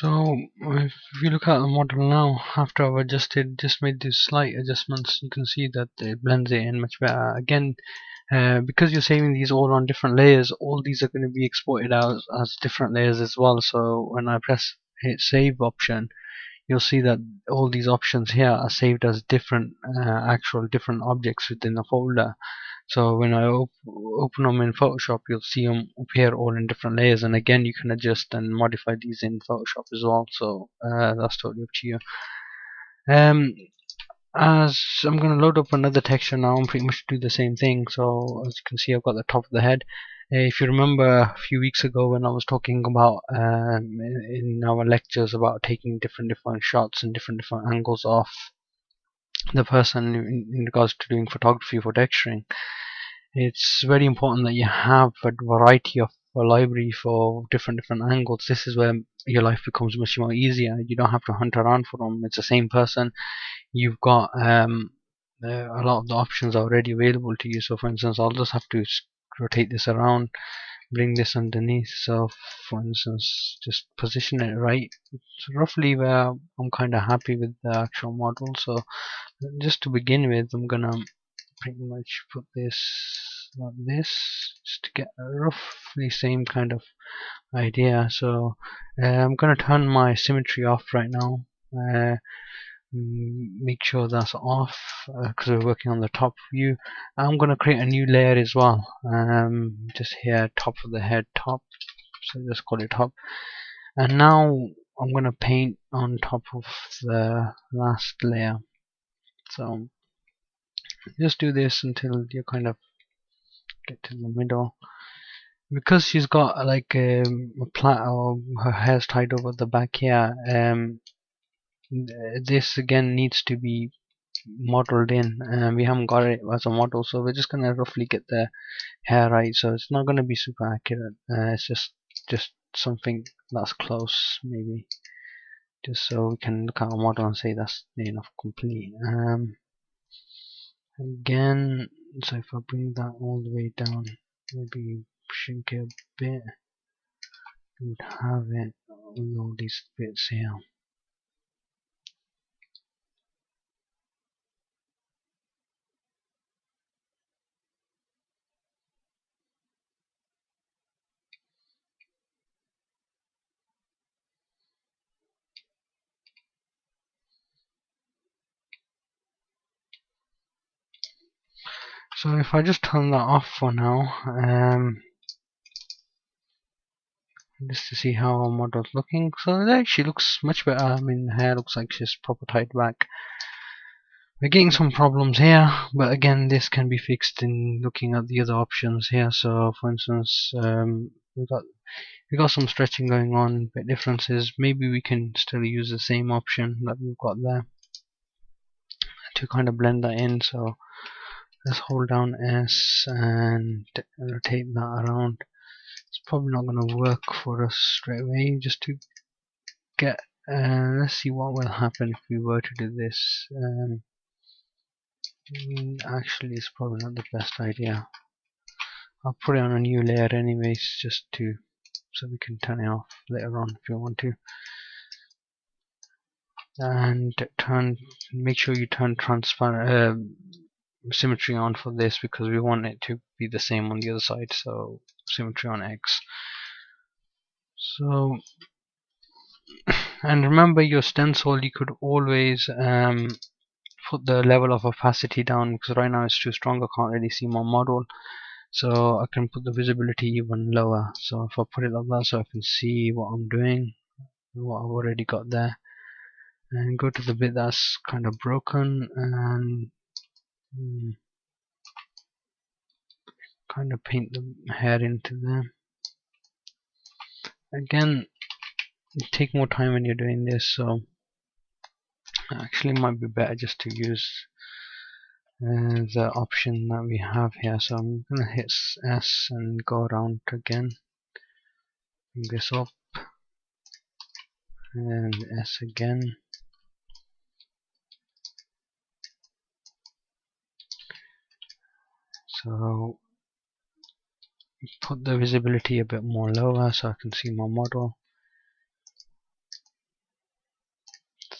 So if you look at the model now, after I've just made these slight adjustments, you can see that it blends it in much better. Again, because you're saving these all on different layers, all these are going to be exported out as different layers as well. So when I hit save option, you'll see that all these options here are saved as different actual different objects within the folder. So when I open them in Photoshop, you'll see them appear all in different layers, and again you can adjust and modify these in Photoshop as well, so that's totally up to you. um, as I'm going to load up another texture now and pretty much do the same thing. So as you can see, I've got the top of the head. If you remember a few weeks ago when I was talking about in our lectures about taking different shots and different angles off the person in regards to doing photography for texturing, it's very important that you have a variety of a library for different angles. This is where your life becomes much more easier. You don't have to hunt around for them. It's the same person. You've got a lot of the options already available to you. So for instance, I'll just have to rotate this around, bring this underneath. So for instance, just position it right. It's roughly where I'm kind of happy with the actual model. So just to begin with, I'm gonna pretty much put this like this, just to get a roughly same kind of idea. So I'm gonna turn my symmetry off right now. Make sure that's off because we're working on the top view. I'm gonna create a new layer as well. Just here, top of the head, top. So just call it top. And now I'm gonna paint on top of the last layer. So just do this until you kind of get to the middle. Because she's got like a plait, or her hair's tied over the back here, this again needs to be modeled in, and we haven't got it as a model, so we're just gonna roughly get the hair right. So it's not gonna be super accurate. It's just something that's close, maybe, just so we can look at our model and say that's enough complete. Again, so if I bring that all the way down, maybe shrink it a bit, we would have it with all these bits here. So if I just turn that off for now, just to see how our model's looking. So it actually looks much better. I mean, the hair looks like she's proper tied back. We're getting some problems here, but again, this can be fixed in looking at the other options here. So for instance, we got some stretching going on, but differences. Maybe we can still use the same option that we've got there to kind of blend that in. So let's hold down S and rotate that around. It's probably not going to work for us straight away. Just to get, let's see what will happen if we were to do this. Actually, it's probably not the best idea. I'll put it on a new layer anyways, just to so we can turn it off later on if you want to. And make sure you turn transparent symmetry on for this, because we want it to be the same on the other side. So symmetry on X. So and remember your stencil, you could always put the level of opacity down, because right now it's too strong. I can't really see my model, so I can put the visibility even lower. So if I put it like that, so I can see what I'm doing, what I've already got there, and go to the bit that's kind of broken and kind of paint the hair into there. Again, take more time when you're doing this, so actually it might be better just to use the option that we have here. So I'm gonna hit S and go around again, bring this up, and S again. So put the visibility a bit more lower so I can see my model.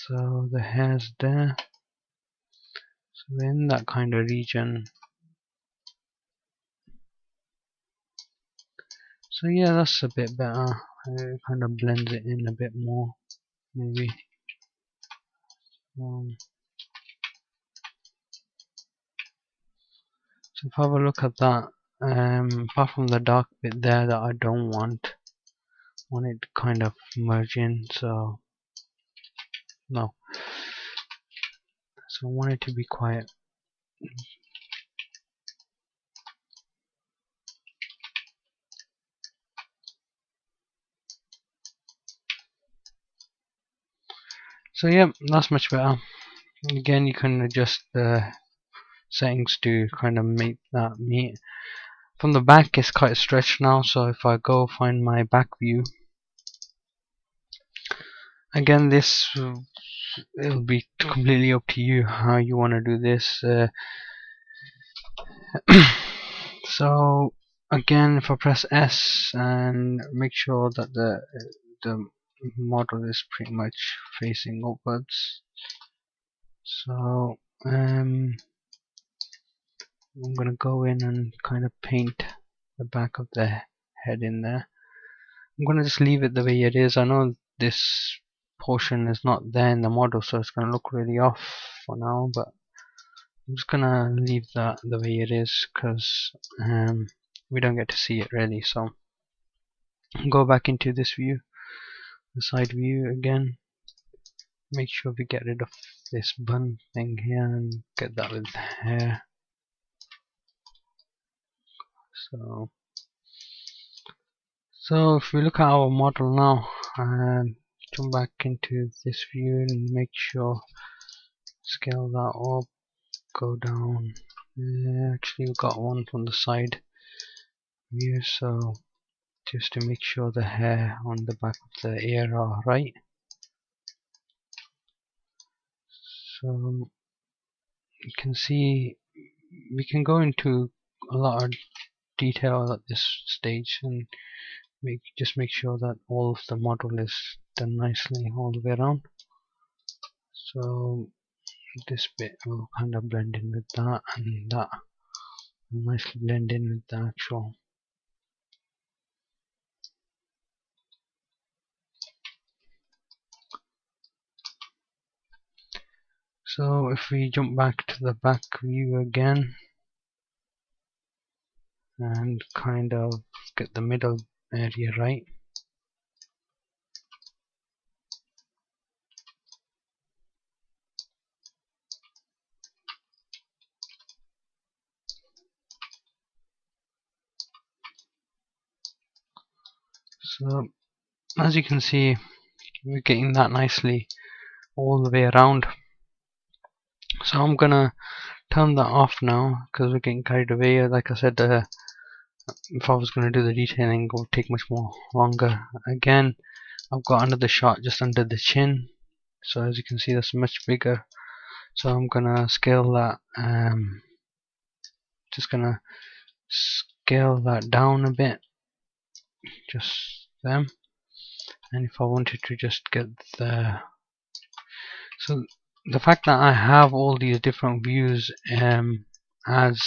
So the hair's there, so we're in that kind of region. So yeah, that's a bit better. It kind of blends it in a bit more, maybe. So if I have a look at that, apart from the dark bit there that I don't want it to kind of merge in, so no. So I want it to be quiet. So yeah, that's much better. Again, you can adjust the settings to kind of make that meet. From the back it's quite stretched now, so if I go find my back view, again this it'll be completely up to you how you want to do this. So again, if I press S and make sure that the model is pretty much facing upwards, so I'm gonna go in and kind of paint the back of the head in there. I'm gonna just leave it the way it is. I know this portion is not there in the model, so it's gonna look really off for now, but I'm just gonna leave that the way it is because we don't get to see it really. So go back into this view, the side view again. Make sure we get rid of this bun thing here and get that with hair. So if we look at our model now and jump back into this view and make sure scale that up, go down. Actually, we've got one from the side view, so just to make sure the hair on the back of the ear are right. So you can see we can go into a lot of detail at this stage and just make sure that all of the model is done nicely all the way around. So this bit will kind of blend in with that, and that will nicely blend in with the actual. So if we jump back to the back view again and kind of get the middle area right. So as you can see, we're getting that nicely all the way around. So I'm gonna turn that off now because we're getting carried away. Like I said, if I was going to do the detailing, it would take much more longer. Again, I've got another shot just under the chin, so as you can see that's much bigger. So I'm gonna scale that, just gonna scale that down a bit, just them. And if I wanted to just get the, so the fact that I have all these different views as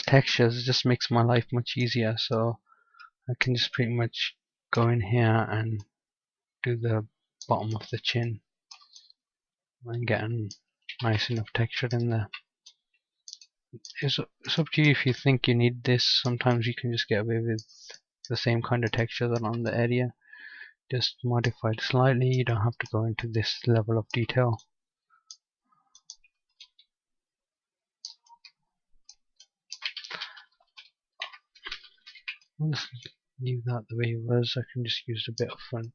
textures just makes my life much easier. So I can just pretty much go in here and do the bottom of the chin and get a nice enough texture in there. It's up to you if you think you need this. Sometimes you can just get away with the same kind of texture that on the area, just modified slightly. You don't have to go into this level of detail. I'll just leave that the way it was. I can just use a bit of fun,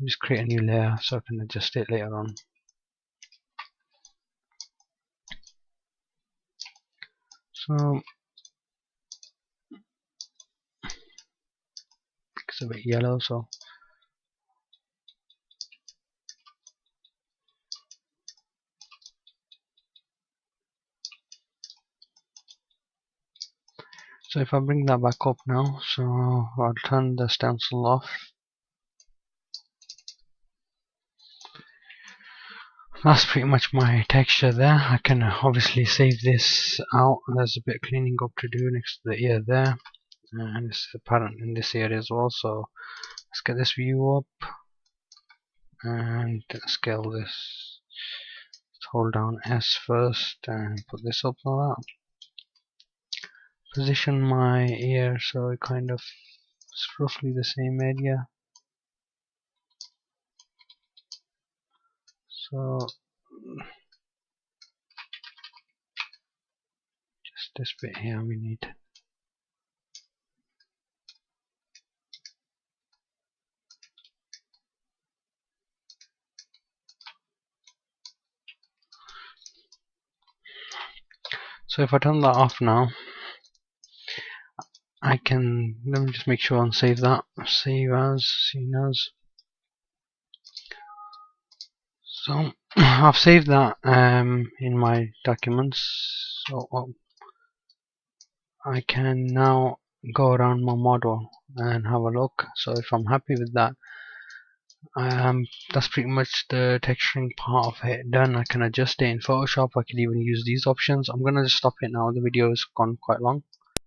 just create a new layer so I can adjust it later on. So it's a bit yellow, so if I bring that back up now, so I'll turn the stencil off. that's pretty much my texture there. I can obviously save this out. There's a bit of cleaning up to do next to the ear there, and it's apparent in this area as well. So let's get this view up and scale this. Let's hold down S first and put this up like that. Position my ear so it kind of is roughly the same area. So just this bit here we need. So if I turn that off now, I can, let me just make sure and save that. Save as, seen as. So I've saved that in my documents. So I can now go around my model and have a look. So if I'm happy with that, that's pretty much the texturing part of it done. I can adjust it in Photoshop. I can even use these options. I'm gonna just stop it now. The video has gone quite long.